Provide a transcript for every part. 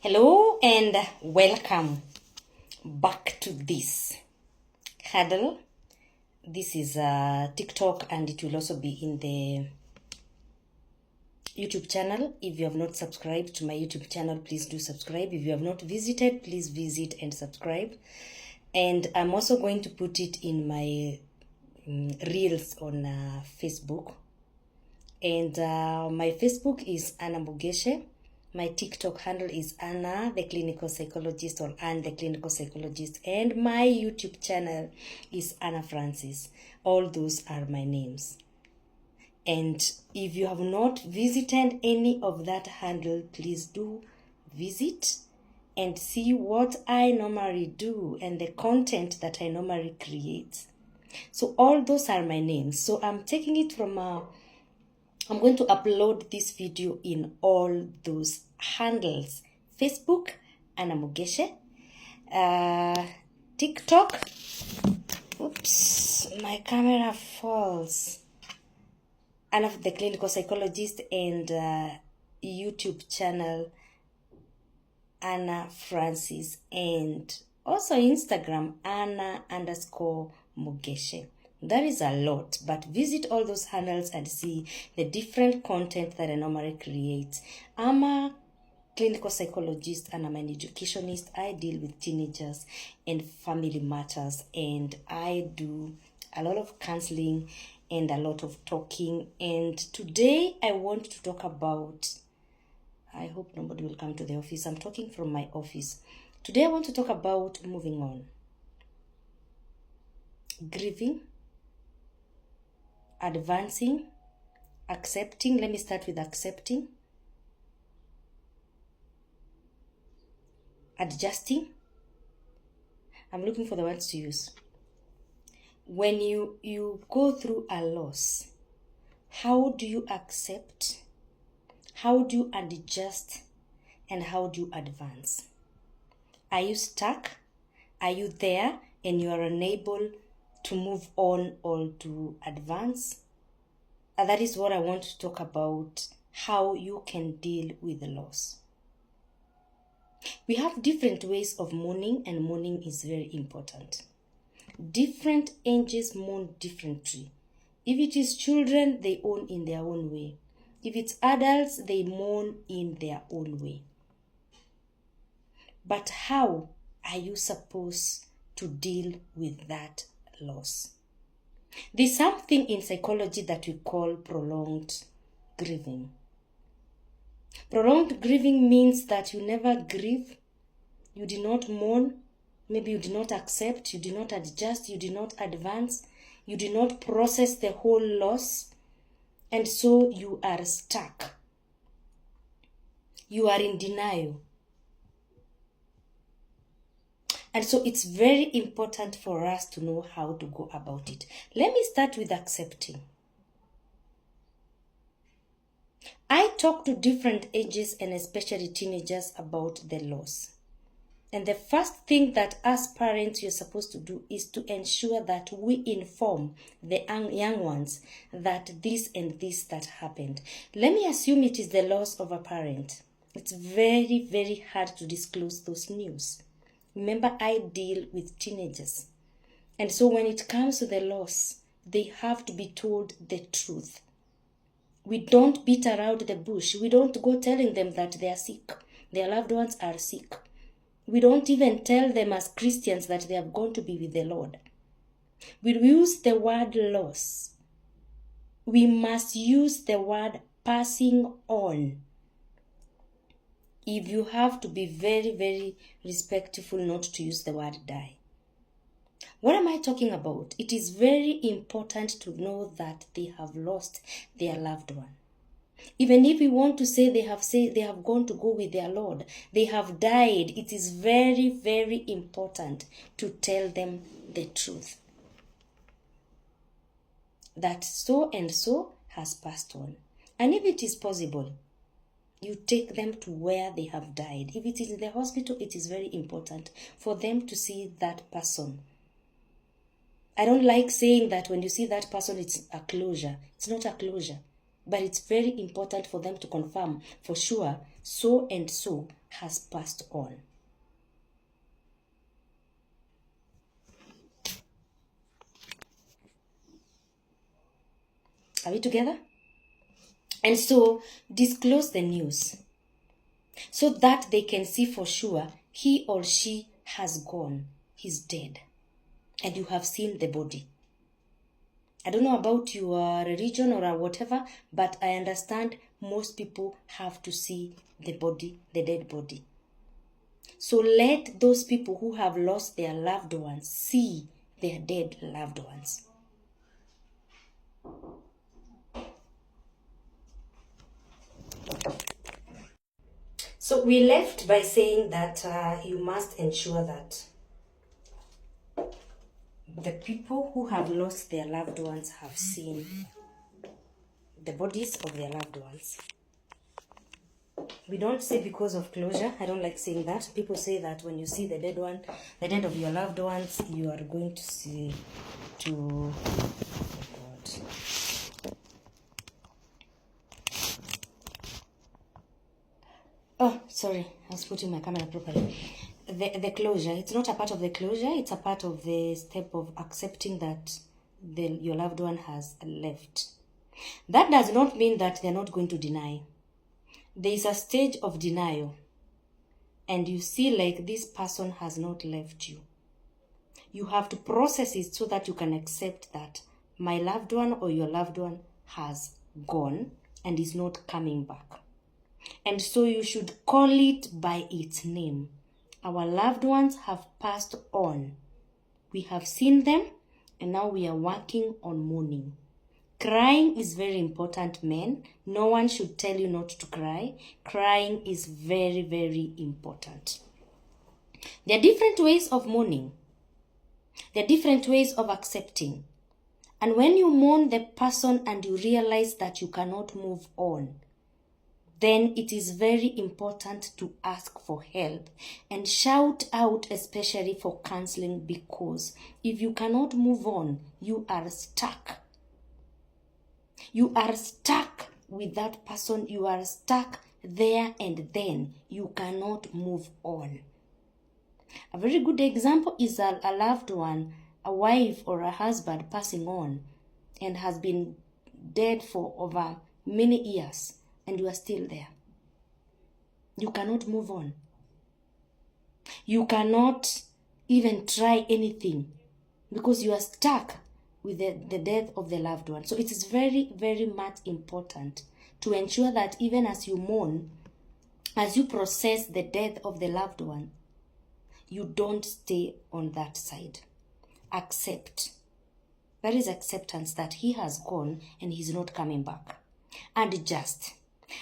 Hello and welcome back to this handle. This is TikTok and it will also be in the YouTube channel. If you have not subscribed to my YouTube channel, please do subscribe. If you have not visited, please visit and subscribe. And I'm also going to put it in my reels on Facebook. And my Facebook is Anna Mugeshe. My TikTok handle is Anna the Clinical Psychologist or Anne the Clinical Psychologist. And my YouTube channel is Anna Francis. All those are my names. And if you have not visited any of that handle, please do visit and see what I normally do and the content that I normally create. So all those are my names. So I'm taking it from I'm going to upload this video in all those handles. Facebook, Anna Mugeshe. TikTok. Oops, my camera falls. Anna the Clinical Psychologist, and YouTube channel, Anna Francis, and also Instagram, Anna_Mugeshe. That is a lot, but visit all those handles and see the different content that I normally create. I'm a clinical psychologist and I'm an educationist. I deal with teenagers and family matters, and I do a lot of counseling and a lot of talking. And today I want to talk about, I hope nobody will come to the office. I'm talking from my office. Today I want to talk about moving on, grieving, advancing, accepting. Let me start with accepting, adjusting. I'm looking for the words to use. When you go through a loss, how do you accept? How do you adjust? And how do you advance? Are you stuck? Are you there and you are unable to move on or to advance? And that is what I want to talk about, how you can deal with the loss. We have different ways of mourning, and mourning is very important. Different ages mourn differently. If it is children, they mourn in their own way. If it's adults, they mourn in their own way. But how are you supposed to deal with that loss? There's something in psychology that we call prolonged grieving. Prolonged grieving means that you never grieve, you did not mourn, maybe you did not accept, you did not adjust, you did not advance, you did not process the whole loss, and so you are stuck. You are in denial. And so it's very important for us to know how to go about it. Let me start with accepting. I talk to different ages and especially teenagers about the loss. And the first thing that as parents you're supposed to do is to ensure that we inform the young ones that this and this that happened. Let me assume it is the loss of a parent. It's very, very hard to disclose those news. Remember, I deal with teenagers. And so when it comes to the loss, they have to be told the truth. We don't beat around the bush. We don't go telling them that they are sick. Their loved ones are sick. We don't even tell them as Christians that they have gone to be with the Lord. We use the word loss. We must use the word passing on. If you have to be very, very respectful not to use the word die. What am I talking about? It is very important to know that they have lost their loved one. Even if we want to say they have gone to go with their Lord, they have died, it is very, very important to tell them the truth. That so and so has passed on. And if it is possible, you take them to where they have died. If it is in the hospital, it is very important for them to see that person. I don't like saying that when you see that person, it's a closure. It's not a closure. But it's very important for them to confirm for sure so and so has passed on. Are we together? And so disclose the news so that they can see for sure he or she has gone, he's dead, and you have seen the body. I don't know about your religion or whatever, but I understand most people have to see the body, the dead body. So let those people who have lost their loved ones see their dead loved ones. So we left by saying that you must ensure that the people who have lost their loved ones have seen the bodies of their loved ones. We don't say because of closure. I don't like saying that. People say that when you see the dead one, the dead of your loved ones, you are going to see to God. Oh, sorry, I was putting my camera properly. The closure, it's not a part of the closure, it's a part of the step of accepting that your loved one has left. That does not mean that they're not going to deny. There is a stage of denial, and you see like this person has not left you. You have to process it so that you can accept that my loved one or your loved one has gone and is not coming back. And so you should call it by its name. Our loved ones have passed on. We have seen them, and now we are working on mourning. Crying is very important, men. No one should tell you not to cry. Crying is very, very important. There are different ways of mourning. There are different ways of accepting. And when you mourn the person and you realize that you cannot move on, then it is very important to ask for help and shout out, especially for counseling, because if you cannot move on, you are stuck. You are stuck with that person. You are stuck there and then. You cannot move on. A very good example is a loved one, a wife or a husband passing on and has been dead for over many years, and you are still there. You cannot move on. You cannot even try anything because you are stuck with the death of the loved one. So it is very, very much important to ensure that even as you mourn, as you process the death of the loved one, you don't stay on that side. Accept. That is acceptance that he has gone and he's not coming back. And adjust.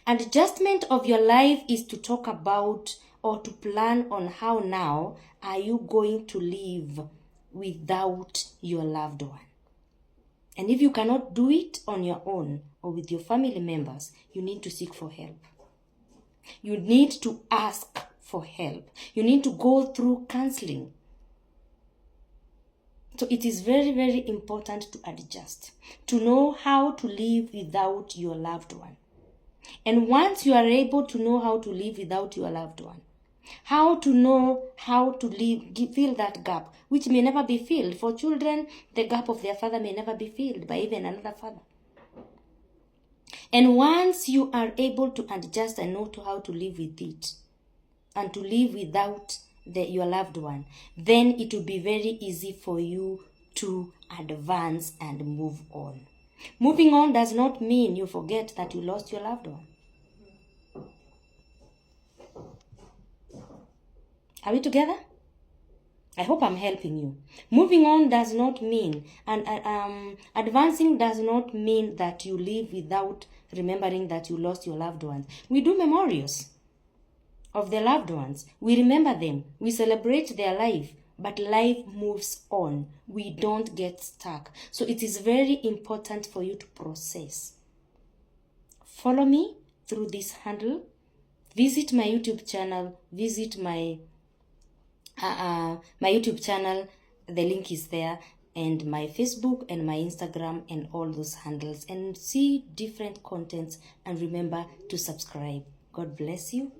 And adjustment of your life is to talk about or to plan on how now are you going to live without your loved one. And if you cannot do it on your own or with your family members, you need to seek for help. You need to ask for help. You need to go through counseling. So it is very, very important to adjust, to know how to live without your loved one. And once you are able to know how to live without your loved one, how to know how to live, fill that gap, which may never be filled. For children, the gap of their father may never be filled by even another father. And once you are able to adjust and know how to live with it, and to live without your loved one, then it will be very easy for you to advance and move on. Moving on does not mean you forget that you lost your loved one. Are we together? I hope I'm helping you. Moving on does not mean, and advancing does not mean that you live without remembering that you lost your loved ones. We do memorials of the loved ones. We remember them. We celebrate their life. But life moves on. We don't get stuck. So it is very important for you to process. Follow me through this handle. Visit my YouTube channel. Visit my YouTube channel. The link is there. And my Facebook and my Instagram and all those handles. And see different contents. And remember to subscribe. God bless you.